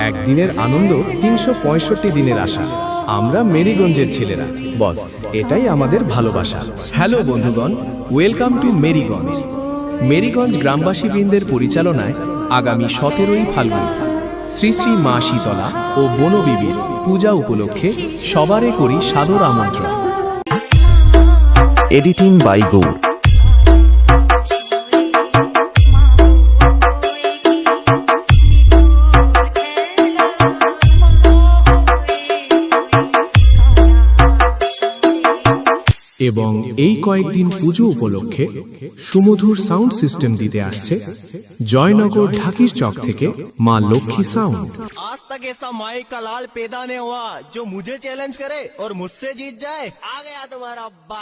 একদিনের আনন্দ ৩৬৫ দিনের আশা। আমরা মেরিগঞ্জের ছেলেরা, বস, এটাই আমাদের ভালোবাসা। হ্যালো বন্ধুগণ, ওয়েলকাম টু মেরিগঞ্জ। মেরিগঞ্জ গ্রামবাসীবৃন্দের পরিচালনায় আগামী 17ই ফাল্গুন শ্রী শ্রী মা শীতলা ও বনবিবির পূজা উপলক্ষে সবারে করি সাদর আমন্ত্রণ। Editing by Gour. এবং এই কয়েকদিন পুজো উপলক্ষে সুমধুর সাউন্ড সিস্টেম দিতে আসছে জয়নগর ঢাকির চক থেকে মা লক্ষ্মী সাউন্ড। आज तक ऐसा माइक का लाल पैदा नहीं हुआ जो मुझे चैलेंज करे और मुझसे जीत जाए। आ गया तुम्हारा अब्बा।